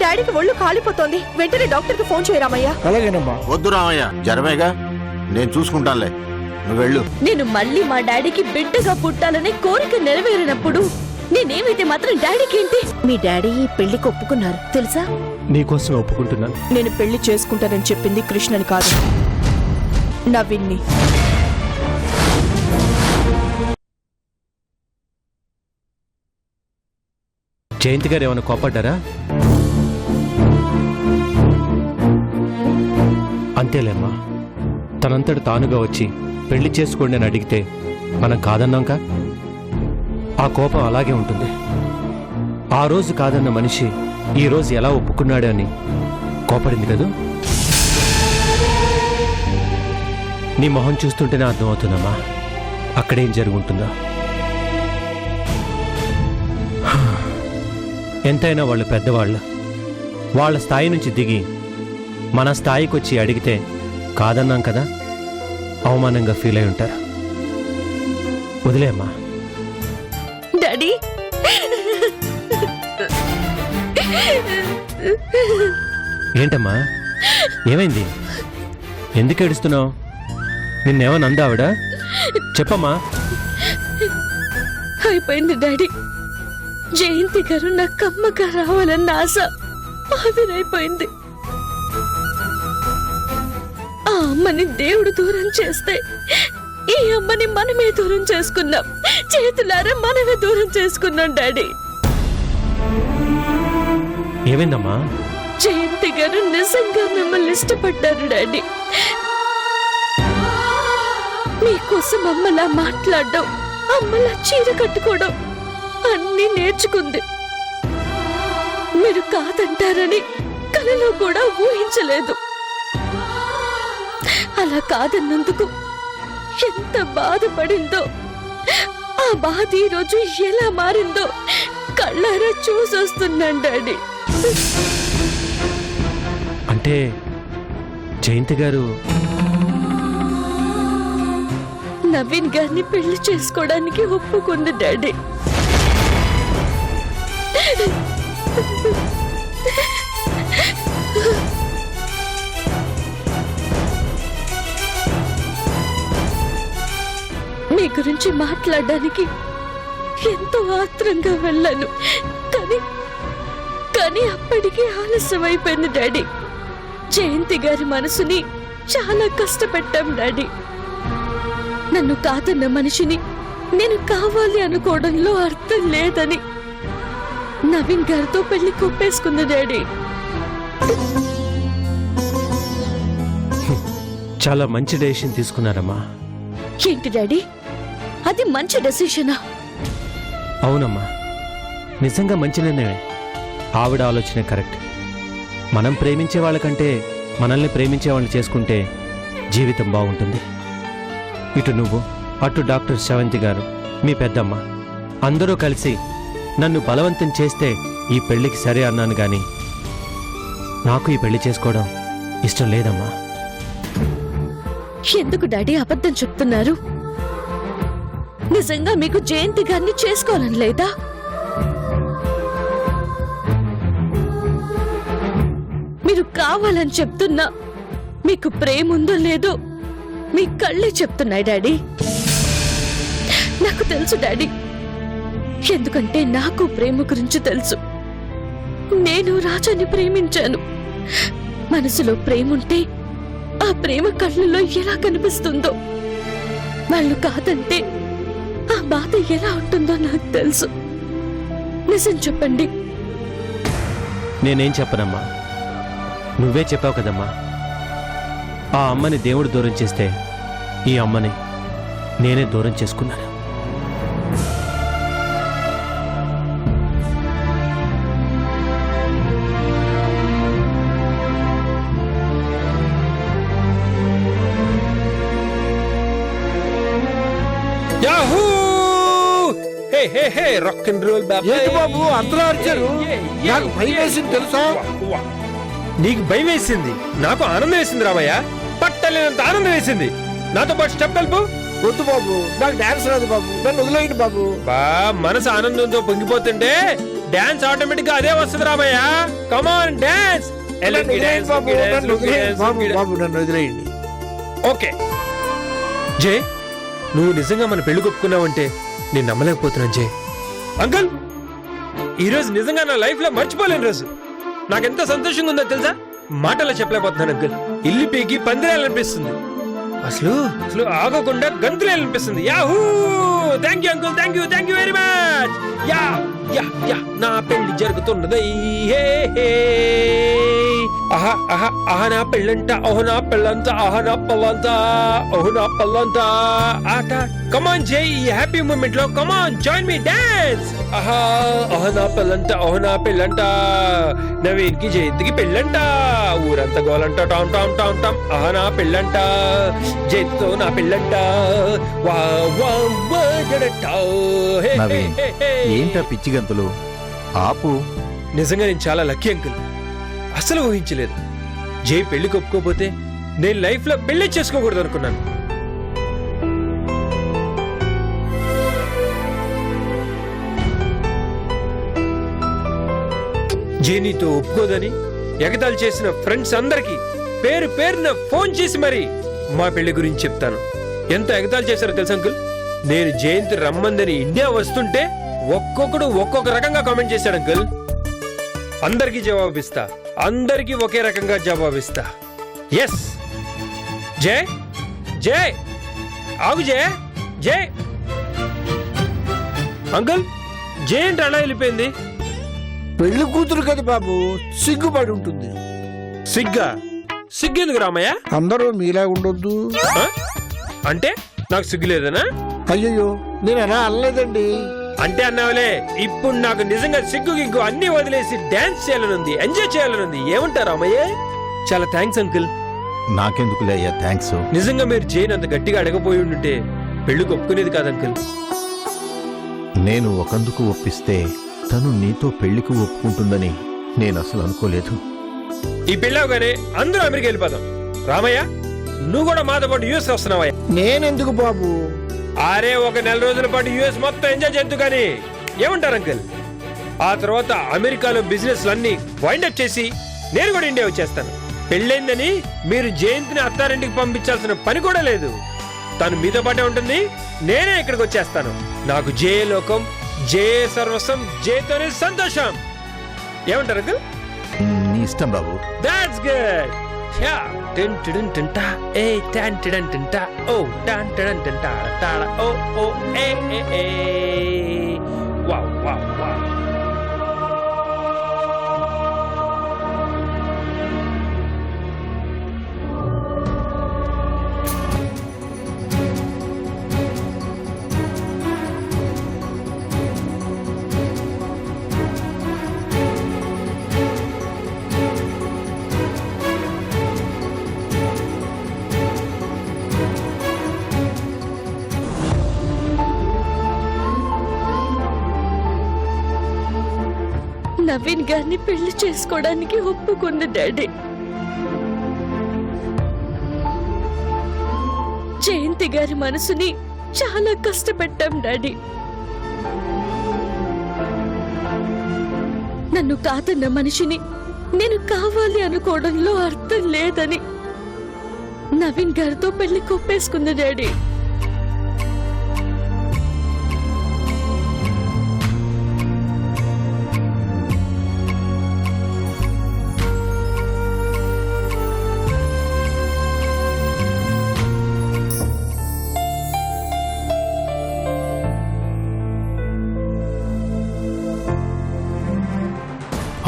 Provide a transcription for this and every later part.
డాడీకి ఒళ్ళు కాలిపోతోంది, వెంటనే డాక్టర్ కి ఫోన్ చేయరామయ్యా. అలాగేనమ్మా. వద్దు రామయ్య, జ్వరమేగా, నేను చూసుకుంటానులే, నువ్వు వెళ్ళు. నేను మళ్ళీ మా డాడీకి బిడ్డగా పుట్టాలనే కోరిక నెరవేరినప్పుడు నేనేమైతే మాత్రం డాడీకి ఏంటి? మీ డాడీ ఈ పెళ్లికి ఒప్పుకున్నారు తెలుసా? నీకోసం ఒప్పుకుంటున్నాను. నేను పెళ్లి చేసుకుంటానని చెప్పింది కృష్ణని కాదు, నవీన్ని. జయంతి గారు ఏమైనా కోపడ్డారా? అంతేలేమ్మా, తనంతట తానుగా వచ్చి పెళ్లి చేసుకోండి అని అడిగితే మనం కాదన్నాంకా. ఆ కోపం అలాగే ఉంటుంది. ఆ రోజు కాదన్న మనిషి ఈ రోజు ఎలా ఒప్పుకున్నాడు అని కోపడింది కదూ. నీ మొహం చూస్తుంటేనే అర్థమవుతుందమ్మా అక్కడేం జరుగుంటుందో. ఎంతైనా వాళ్ళు పెద్దవాళ్ళు, వాళ్ళ స్థాయి నుంచి దిగి మన స్థాయికి వచ్చి అడిగితే కాదన్నాం కదా, అవమానంగా ఫీల్ అయి ఉంటారు. వదిలేమ్మా. డాడీ, ఏంటమ్మా, ఏమైంది? ఎందుకు ఏడుస్తున్నావు? నిన్నేమన్నా అందావిడ? చెప్పమ్మా. అయిపోయింది డాడీ. జయంతి గారు నా కమ్మగా రావాలన్న ఆశ ఆవిరైపోయింది. ఆ అమ్మని దేవుడు దూరం చేస్తే ఈ అమ్మని మనమే దూరం చేసుకున్నాం. చేతులారా మనమే దూరం చేసుకున్నాం డాడీ. ఏమైందమ్మా? జయంతి గారు నిజంగా మిమ్మల్ని ఇష్టపడ్డారు డాడీ. మీకోసం అమ్మలా మాట్లాడడం, అమ్మలా చీర కట్టుకోవడం అన్నీ నేర్చుకుంది. మీరు కాదంటారని కలలో కూడా ఊహించలేదు. అలా కాదన్నందుకు ఎంత బాధపడిందో, ఆ బాధ ఈరోజు ఎలా మారిందో కళ్ళారా చూసొస్తున్నాను డాడీ. అంటే జయంతి గారు నవీన్ గారిని పెళ్లి చేసుకోవడానికి ఒప్పుకుంది డాడీ. మీ గురించి మాట్లాడడానికి ఎంతో ఆత్రంగా వెళ్ళాను, కానీ అప్పటికే ఆలస్యం అయిపోయింది డాడీ. జయంతి గారి మనసుని చాలా కష్టపెట్టాం డాడీ. నన్ను కాదన్న మనిషిని నేను కావాలి అనుకోవడంలో అర్థం లేదని నవీన్ గారితో పెళ్లి కొప్పేసుకుంది డాడీ. చాలా మంచి డెసిషన్ తీసుకున్నారమ్మా. ఏంటి డాడీ, అది మంచి డెసిషనా? అవునమ్మా, నిజంగా మంచి నిర్ణయమే. ఆవిడ ఆలోచన కరెక్ట్. మనం ప్రేమించే వాళ్ళకంటే మనల్ని ప్రేమించే వాళ్ళని చేసుకుంటే జీవితం బాగుంటుంది. ఇటు నువ్వు, అటు డాక్టర్ శ్రవంతి గారు, మీ పెద్దమ్మ అందరూ కలిసి నన్ను బలవంతం చేస్తే ఈ పెళ్లికి సరే అన్నాను గాని నాకు ఈ పెళ్లి చేసుకోవడం ఇష్టం లేదమ్మా. ఎందుకు డాడీ అబద్ధం చెప్తున్నారు? నిజంగా మీకు జయంతి గారిని చేసుకోవాలని లేదా? మీరు కావాలని చెప్తున్నా మీకు ప్రేమ ఉందో లేదో మీ కళ్ళే చెప్తున్నాయి డాడీ. నాకు తెలుసు డాడీ, ఎందుకంటే నాకు ప్రేమ గురించి తెలుసు. నేను రాజాని ప్రేమించాను. మనసులో ప్రేమ ఉంటే ఆ ప్రేమ కళ్ళల్లో ఎలా కనిపిస్తుందో, వాళ్ళు కాదంటే ఆ బాధ ఎలా ఉంటుందో నాకు తెలుసు. నిజం చెప్పండి. నేనేం చెప్పనమ్మా, నువ్వే చెప్పావు కదమ్మా. ఆ అమ్మని దేవుడు దూరం చేస్తే ఈ అమ్మని నేనే దూరం చేసుకున్నాను. Yahoo! Hey hey hey rock and roll బాబు. ఏంటి బాబు అంతలా అరిచారు? నాకు భయం వేసింది తెలుసా? నీకు భయం వేసింది, నాకు ఆనందం వేసింది రామయ్య. పట్టలేనంత ఆనందం వేసింది. నాతో పాటు స్టెప్ కలుపు. వద్దు బాబు, నాకు డాన్స్ రాదు బాబు, నన్ను వదిలేయండి బాబు. బా మనసు ఆనందంతో పొంగిపోతుంటే డాన్స్ ఆటోమేటిక్ గా అదే వస్తుంది రామయ్య. Come on dance. నన్ను వదిలేయండి బాబు, నన్ను వదిలేయండి బాబు, బాబు నన్ను వదిలేయండి. ఓకే జే, నువ్వు నిజంగా మన పెళ్లి ఒప్పుకున్నావంటే నేను నమ్మలేకపోతున్నాను జే. అంకుల్, ఈ రోజు నిజంగా నా లైఫ్ లో మర్చిపోలేని రోజు. నాకెంత సంతోషంగా ఉందో తెలుసా, మాటల్లో చెప్పలేకపోతున్నాను అంకుల్. ఇల్లు పీకి పందిరేయాలనిపిస్తుంది, అసలు అసలు ఆగకుండా గంతులేయాలనిపిస్తుంది. Yahoo! Thank you uncle, thank you very much. Yeah yeah yeah నా పెళ్లి జరుగుతున్నది. హే హే ఆహా ఆహా ఆహా నా పెళ్ళంట, ఓహో నా పెళ్ళంత, ఆహా నా పల్లంత, ఓహో నా పల్లంత ఆట. కమాన్ జై, ఈ హ్యాపీ మూమెంట్ లో కమాన్ జాయిన్ మీ డాన్స్. ఆహా ఆహా నా పెళ్ళంట, ఓహో నా పెళ్ళంట, నవీన్ కి జయంతికి పెళ్ళంట, ఊరంతా గోలంట, టామ్ టామ్ టామ్ టామ్. ఆహా నా పెళ్ళంట, జయంతితో నా పెళ్ళంట. వా వా వా జడట. హే హే నవీన్, హే. ఏంటా పిచ్చి గంతులు? ఆపు. నిజంగా నేను చాలా లక్కీ అంకుల్. అసలు ఊహించలేదు జై పెళ్లి ఒప్పుకోపోతే నేను లైఫ్ లో పెళ్లి చేసుకోకూడదు అనుకున్నాను. జై నీతో ఒప్పుకోదని ఎగతాళి చేసిన ఫ్రెండ్స్ అందరికి పేరు పేరున ఫోన్ చేసి మరి మా పెళ్లి గురించి చెప్తాను. ఎంత ఎగతాళి చేశారో తెలుసు అంకుల్. నేను జయంతి రమ్మందని ఇండియా వస్తుంటే ఒక్కొక్కడు ఒక్కొక్క రకంగా కామెంట్ చేశాడు అంకుల్. అందరికీ జవాబిస్తా, అందరికీ ఒకే రకంగా జవాబిస్తా. ఎస్ జై జై ఆగు జై జై. అంకుల్, జై అంటే అలా వెళ్ళిపోయింది. పెళ్లి కూతురు కదా బాబు, సిగ్గుపడి ఉంటుంది. సిగ్గా? సిగ్గెందుకు రామయ్య? అందరూ మీలా ఉండొద్దు. ఆ? అంటే నాకు సిగ్గు లేదనా? అయ్యయ్యో, నేను అలా అనలేదండి. అంటే అన్నావులే. ఇప్పుడు నాకు నిజంగా సిగ్గు గిగ్గు అన్ని వదిలేసి డాన్స్ చేయాలనుంది, ఎంజాయ్ చేయాలనుంది. ఏమంటారు రామయ్య? చాలా థ్యాంక్స్ అంకుల్. నాకెందుకులే అయ్యా థ్యాంక్స్. నిజంగా మీరు జైన్ అంత గట్టిగా అడగపోయి ఉంటే పెళ్లికి ఒప్పుకునేది కాదు అంకుల్. నేను ఒకందుకు ఒప్పిస్తే తను నీతో పెళ్లికి ఒప్పుకుంటుందని నేను అసలు అనుకోలేదు. ఈ పెళ్ళవగానే అందరూ అమెరికా వెళ్ళిపోదాం. రామయ్య, నువ్వు కూడా మాతో పాటు యూఎస్ వస్తున్నావయ్యా? నేనెందుకు బాబు? అరే, ఒక నెల రోజుల పాటు యూఎస్ మొత్తం ఎంజాయ్ చేద్దు కానీ. ఏమంటారు అంకుల్? ఆ తర్వాత అమెరికాలో బిజినెస్ అన్ని వైండప్ చేసి నేను కూడా ఇండియా వచ్చేస్తాను. పెళ్ళైందని మీరు జయంతిని అత్తారింటికి పంపించాల్సిన పని కూడా లేదు. తను మీతో పాటే ఉంటుంది, నేనే ఇక్కడికి వచ్చేస్తాను. నాకు జే లోకం, జే సర్వస్వం, జేతోనే సంతోషం. ఏమంటారు అంకుల్? నీ ఇష్టం బాబు. That's good. Yeah. Tin tin tin ta. Eh tan tin tin ta. Oh tan tin tin ta ta. Oh oh eh eh eh. Wow wow wow. Naveen గారిని పెళ్లి చేసుకోవడానికి ఒప్పుకుంది డాడీ. జయంతి గారి మనసుని చాలా కష్టపెట్టాం డాడీ. నన్ను కాదన్న మనిషిని నేను కావాలి అనుకోవడంలో అర్థం లేదని నవీన్ గారితో పెళ్లి కొప్పేసుకుంది డాడీ.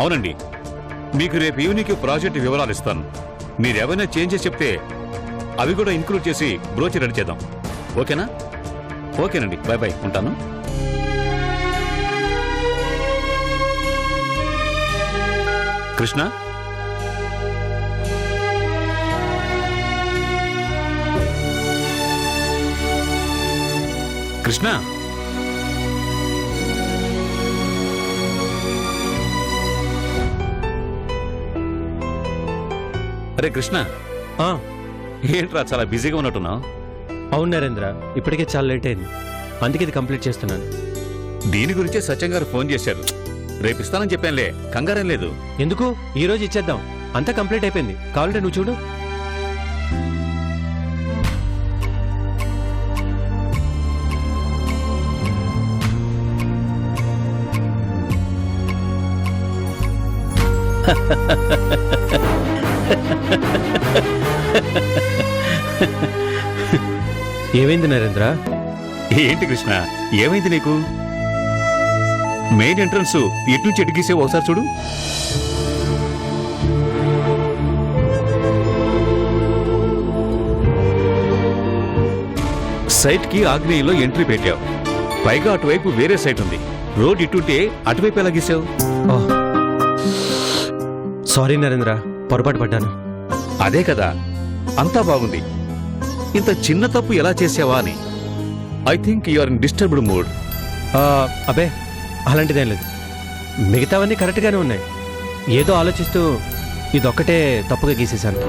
అవునండి, మీకు రేపు ఈవినింగ్ ప్రాజెక్ట్ వివరాలు ఇస్తాను. మీరు ఏమైనా చేంజెస్ చెప్తే అవి కూడా ఇంక్లూడ్ చేసి బ్రోచర్ రెడీ చేద్దాం. ఓకేనా? ఓకేనండి, బాయ్ బాయ్, ఉంటాను. కృష్ణ, కృష్ణ, అరే కృష్ణ, ఏంట్రా చాలా బిజీగా ఉన్నట్టున్నావు? అవును నరేంద్ర, ఇప్పటికే చాలా లేట్ అయింది, అందుకే ఇది కంప్లీట్ చేస్తున్నాను. దీని గురించే సత్యం గారు ఫోన్ చేశారు. రేపిస్తానని చెప్పానులే, కంగారేం లేదు. ఎందుకు ఈ రోజు ఇచ్చేద్దాం, అంతా కంప్లీట్ అయిపోయింది. కావాలంటే నువ్వు చూడు. ఏమైంది నరేంద్ర? ఏంటి కృష్ణ, ఏమైంది నీకు? మెయిన్ ఎంట్రన్స్ ఎటు నుంచి ఎటుగీసే ఒకసారి చూడు. సైట్ కి ఆగ్నేయంలో ఎంట్రీ పెట్టావు, పైగా అటువైపు వేరే సైట్ ఉంది. రోడ్ ఇటుంటే అటువైపు ఎలా గీసావు? సారీ నరేంద్ర, పొరపాటు పడ్డాను. అదే కదా, అంతా బాగుంది, ఇంత చిన్న తప్పు ఎలా చేసావా అని. I think you are in disturbed mood. అబే అలాంటిదేం లేదు, మిగతావన్నీ కరెక్ట్గానే ఉన్నాయి. ఏదో ఆలోచిస్తూ ఇదొక్కటే తప్పుగా గీసేశాను.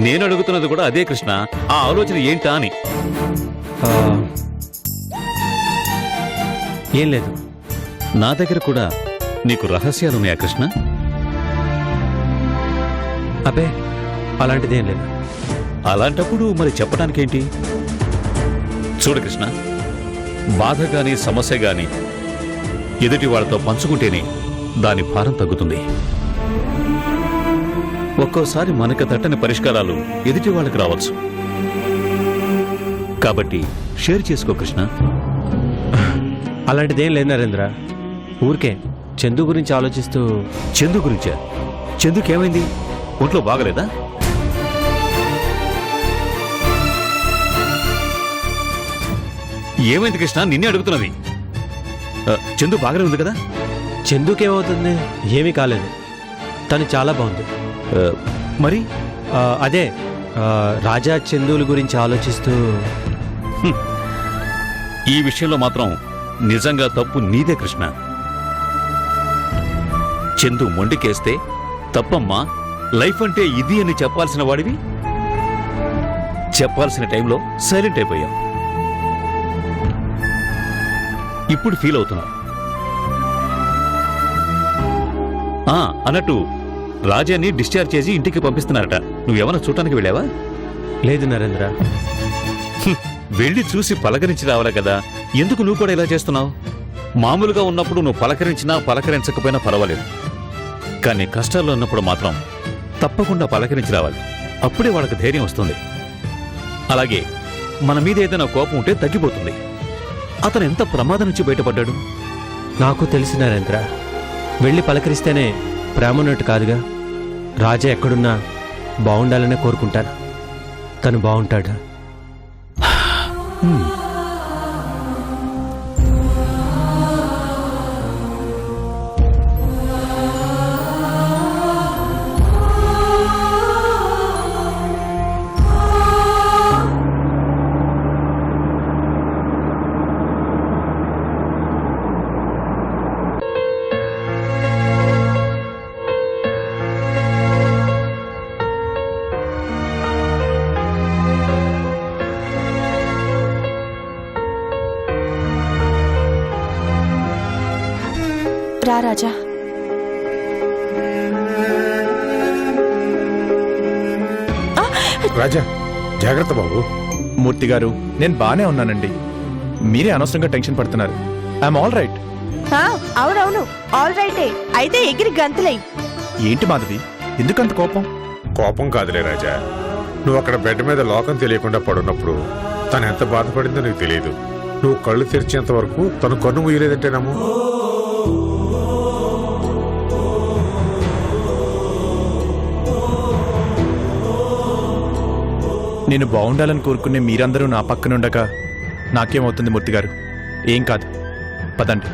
నేను అడుగుతున్నది కూడా అదే కృష్ణ, ఆ ఆలోచన ఏంటా అని. ఏం లేదు. నా దగ్గర కూడా నీకు రహస్యాలున్నాయా కృష్ణ? అబే అలాంటిదేం లేదు. అలాంటప్పుడు మరి చెప్పడానికేంటి? చూడు కృష్ణ, బాధ గాని సమస్య గాని ఎదుటి వాళ్ళతో పంచుకుంటేనే దాని భారం తగ్గుతుంది. ఒక్కోసారి మనకు తట్టని పరిష్కారాలు ఎదుటి వాళ్ళకి రావచ్చు. కాబట్టి షేర్ చేసుకో కృష్ణ. అలాంటిదేం లేదు నరేంద్ర, ఊరికే చందు గురించి ఆలోచిస్తూ. చందు గురించా? చందుకేమైంది? ఒంట్లో బాగలేదా? ఏమైంది కృష్ణ, నిన్నే అడుగుతున్నది. చందు బాగానే ఉంది కదా? చందుకేమవుతుంది? ఏమీ కాలేదు, తను చాలా బాగుంది. మరి అదే రాజా చందువుల గురించి ఆలోచిస్తూ. ఈ విషయంలో మాత్రం నిజంగా తప్పు నీదే కృష్ణ. చందు మొండికేస్తే తప్పమ్మా, లైఫ్ అంటే ఇది అని చెప్పాల్సిన వాడివి చెప్పాల్సిన టైంలో సైలెంట్ అయిపోయావు. ఇప్పుడు ఫీల్ అవుతున్నావు. అన్నట్టు రాజాని డిశ్చార్జ్ చేసి ఇంటికి పంపిస్తున్నారట. నువ్వేమన్నా చూడటానికి వెళ్ళావా? లేదు నరేంద్ర. వెళ్ళి చూసి పలకరించి రావాలా కదా, ఎందుకు నువ్వు కూడా ఇలా చేస్తున్నావు? మామూలుగా ఉన్నప్పుడు నువ్వు పలకరించినా పలకరించకపోయినా పర్వాలేదు, కానీ కష్టాల్లో ఉన్నప్పుడు మాత్రం తప్పకుండా పలకరించి రావాలి. అప్పుడే వాళ్ళకి ధైర్యం వస్తుంది. అలాగే మన మీద ఏదైనా కోపం ఉంటే తగ్గిపోతుంది. అతను ఎంత ప్రమాదం నుంచి బయటపడ్డాడు? నాకు తెలిసి నరేంద్ర, వెళ్ళి పలకరిస్తేనే ప్రేమ ఉన్నట్టు కాదుగా. రాజా ఎక్కడున్నా బాగుండాలనే కోరుకుంటాను. తను బాగుంటాడు. రా రాజా. రాజా జాగ్రత్త బాబు. మూర్తి గారు, నేను బానే ఉన్నానండి, మీరే అనవసరంగా టెన్షన్ పడుతున్నారు. I'm all right. అవునవును, ఆల్ రైటే. అయితే ఎగిరి గంతులై. ఏంటి మాధవి, ఎందుకంత కోపం? కోపం కాదులే రాజా, నువ్వు అక్కడ బెడ్ మీద లోకం తెలియకుండా పడున్నప్పుడు తను ఎంత బాధపడిందో నీకు తెలియదు. నువ్వు కళ్ళు తెరిచేంత వరకు తను కన్ను ముయ్యలేదంటే నమ్ము. నేను బాగుండాలని కోరుకునే మీరందరూ నా పక్కనుండగా నాకేమవుతుంది మూర్తి గారు? ఏం కాదు, పదండి.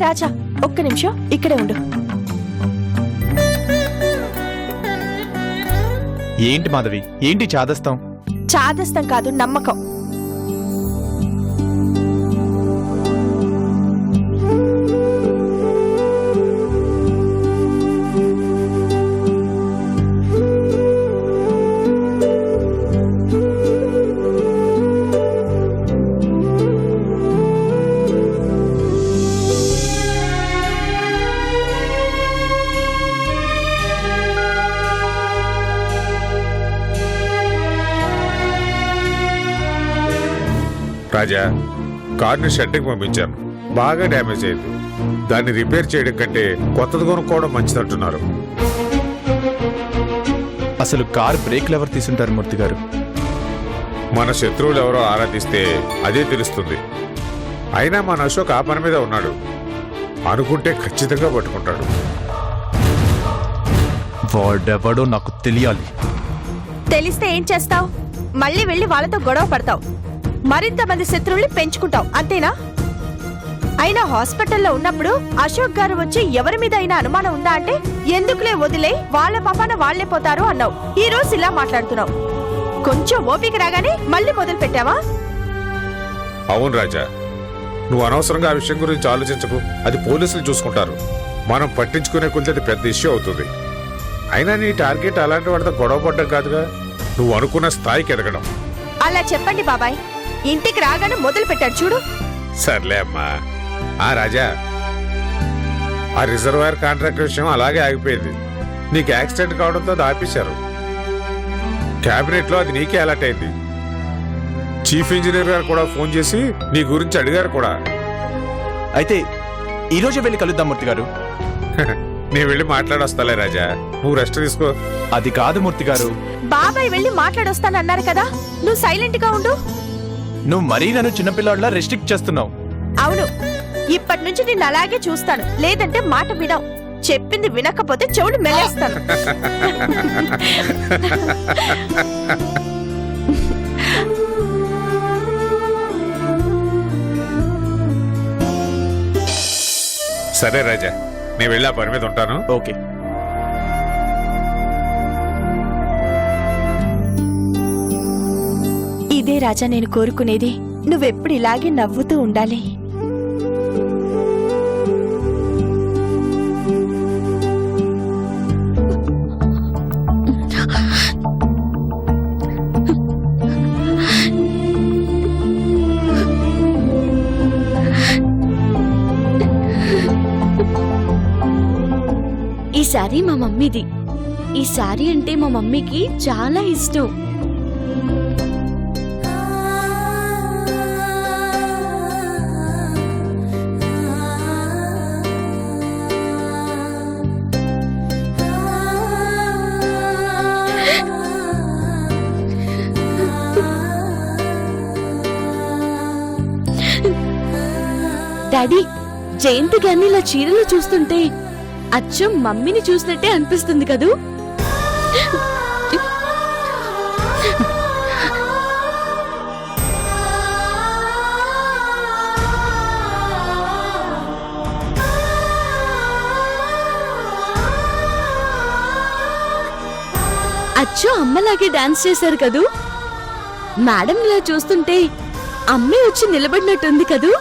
రాజా ఒక్క నిమిషం ఇక్కడే ఉండు. ఏంటి మాధవి, ఏంటి చాదస్తాం? చాదస్తం కాదు, నమ్మకం. రాజా, కార్ని షెడ్కి పంపించాను. బాగా డ్యామేజ్ అయింది. దాన్ని రిపేర్ చేయడం కంటే కొత్తది కొనుక్కోవడం మంచిదంటున్నారు. అసలు కార్ బ్రేక్లు ఎవరు తీసుంటారు మూర్తి గారు? మన శత్రువులు ఎవరో ఆరాధిస్తే అదే తెలుస్తుంది. అయినా మన అశోక్ ఆ పని మీద ఉన్నాడు. అనుకుంటే ఖచ్చితంగా పట్టుకుంటాడు. వాడెవడో నాకు తెలియాలి. తెలిస్తే ఏం చేస్తావు? మళ్ళీ వెళ్ళి వాళ్ళతో గొడవ పడతావు, మరింత మంది శత్రువుల్ని పెంచుకుంటావు, అంతేనా? అయినా హాస్పిటల్లో ఉన్నప్పుడు అశోక్ గారు వచ్చి ఎవరి మీద అయినా అనుమానం ఉందా అంటే ఎందుకులే వదిలే, వాళ్ళ పాపాన వాళ్లే పోతారు అన్నావు. ఈ రోజు ఇలా మాట్లాడుతున్నావు. కొంచెం ఓపిక రాగానే మళ్ళీ మొదలు పెట్టావా? అవును రాజా, నువ్వు అనవసరంగా ఆ విషయం గురించి ఆలోచించకు. అది పోలీసులు చూసుకుంటారు. మనం పట్టించుకునే కొద్ది అది పెద్ద ఇష్యూ అవుతుంది. అయినా నీ టార్గెట్ అలాంటి వాడితో గొడవ పడ్డం కాదుగా, నువ్వు అనుకున్న స్థాయికి ఎదగడం. అలా చెప్పండి బాబాయ్. ఇంటికి రాగానే మొదలు పెట్టాడు చూడు. సర్లే అమ్మా. ఆ రాజా, ఆ రిజర్వాయర్ కాంట్రాక్ట్ విషయం అలాగే ఆగిపోయింది. నీకు యాక్సిడెంట్ కావడంతో అది ఆపేశారు. క్యాబినెట్ లో అది నీకే అలర్ట్ అయింది. చీఫ్ ఇంజనీర్ గారు కూడా ఫోన్ చేసి నీ గురించి అడిగారు కూడా. అయితే ఈ రోజు వెళ్ళి కలుద్దాం మూర్తి గారు. నేను వెళ్ళి మాట్లాడొస్తాలే రాజా, నువ్వు రెస్ట్ తీసుకో. అది కాదు మూర్తి గారు. బాబాయ్ వెళ్ళి మాట్లాడొస్తానన్నారు కదా, నువ్వు సైలెంట్ గా ఉండు. నువ్వు మరీ నన్ను చిన్నపిల్లాడిలా రెస్ట్రిక్ట్ చేస్తున్నావు. అవును, ఇప్పటి నుంచి నిన్ను అలాగే చూస్తాను. లేదంటే మాట వినవు. చెప్పింది వినకపోతే చెవులు మెలేస్తాను. సరే రాజా, నేను వెళ్ళి ఆ పని మీద ఉంటాను. ఓకే. ఇదే రాజా నేను కోరుకునేది. నువ్వెప్పుడు ఇలాగే నవ్వుతూ ఉండాలి. ఈ శారీ మా మమ్మీది. ఈ శారీ అంటే మా మమ్మీకి చాలా ఇష్టం. డాడీ, జయంతి గారిని ఇలా చీరలు చూస్తుంటే అచ్చం మమ్మీని చూసినట్టే అనిపిస్తుంది కదూ? అచ్చం అమ్మలాగే డాన్స్ చేశారు కదూ? మేడం ఇలా చూస్తుంటే అమ్మే వచ్చి నిలబడినట్టుంది కదూ?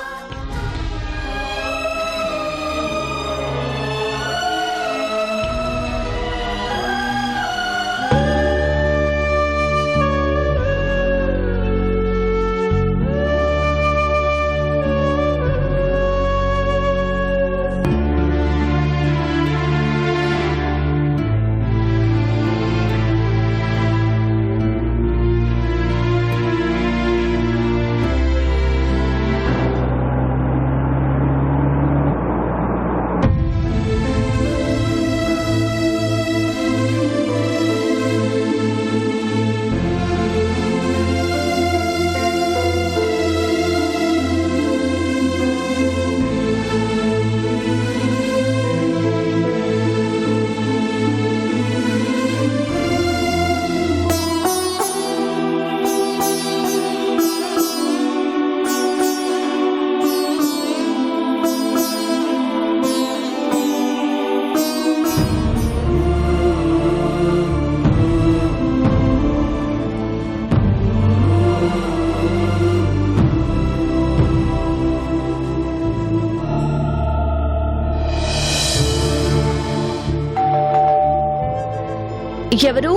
ఎవరు?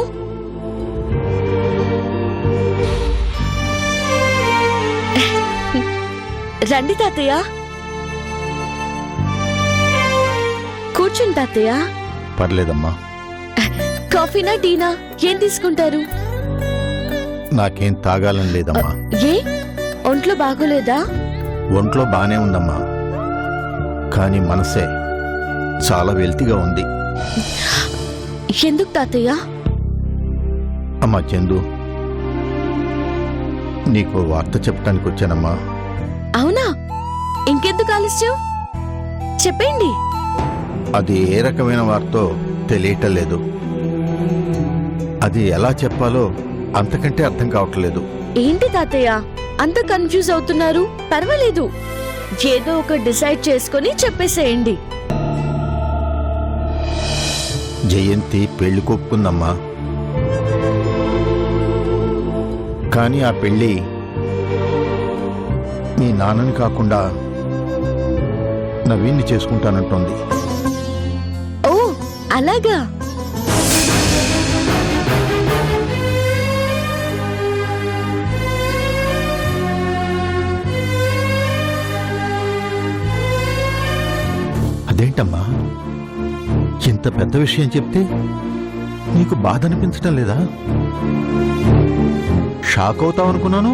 రండి తాతయ్య, కూర్చుని తాతయ్య. పర్లేదమ్మా. కాఫీనా టీనా ఏం తీసుకుంటారు? నాకేం తాగాలని లేదమ్మా. ఏ ఒంట్లో బాగోలేదా? ఒంట్లో బానే ఉందమ్మా, కానీ మనసే చాలా వెల్తిగా ఉంది. ఎందుకు తాతయ్య? అమ్మా చందు, నీకు వార్త చెప్పడానికి వచ్చానమ్మా. అవునా? ఇంకెందుకు ఆలస్యం, చెప్పండి. అది ఏ రకమైన వార్తో తెలియటం లేదు. అది ఎలా చెప్పాలో అంతకంటే అర్థం కావట్లేదు. ఏంటి తాతయ్య అంత కన్ఫ్యూజ్ అవుతున్నారు? పర్వాలేదు, ఏదో ఒక డిసైడ్ చేసుకొని చెప్పేసేయండి. జయంతి పెళ్లి కొప్పుకుందమ్మా, కానీ ఆ పెళ్లి మీ నాన్నని కాకుండా నవీన్ని చేసుకుంటానంటోంది. ఓ అలాగా? అదేంటమ్మా, ఇంత పెద్ద విషయం చెప్తే నీకు బాధ అనిపించటం లేదా? షాక్ అవుతావనుకున్నాను.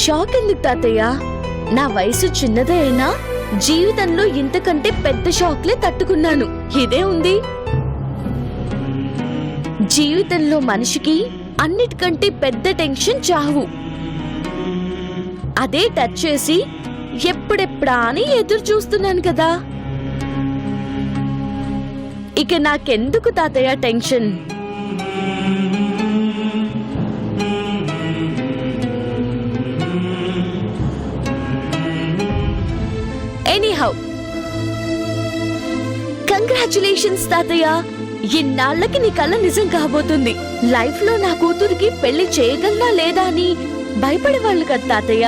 షాక్ ఎందుకు తాతయ్య? నా వయసు చిన్నదే అయినా జీవితంలో ఇంతకంటే పెద్ద షాక్లే తట్టుకున్నాను. ఇదే ఉంది. జీవితంలో మనిషికి అన్నిటికంటే పెద్ద టెన్షన్ చావు. అదే టచ్ చేసి ఎప్పుడెప్పుడా అని ఎదురు చూస్తున్నాను కదా. ఇక నాకెందుకు తాతయ్య టెన్షన్? ఎనీహౌ, కంగ్రాచులేషన్స్ తాతయ్య. ఇన్నాళ్లకి నీ కల నిజం కాబోతుంది. లైఫ్ లో నా కూతురికి పెళ్లి చేయగలనా లేదా అని భయపడేవాళ్ళు కదా తాతయ్య.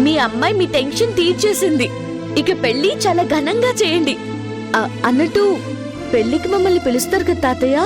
మీ అమ్మాయి మీ టెన్షన్ తీర్చేసింది. ఇక పెళ్లి చాలా ఘనంగా చేయండి. అన్నట్టు పెళ్లికి మమ్మల్ని పిలుస్తారు కదా తాతయ్య?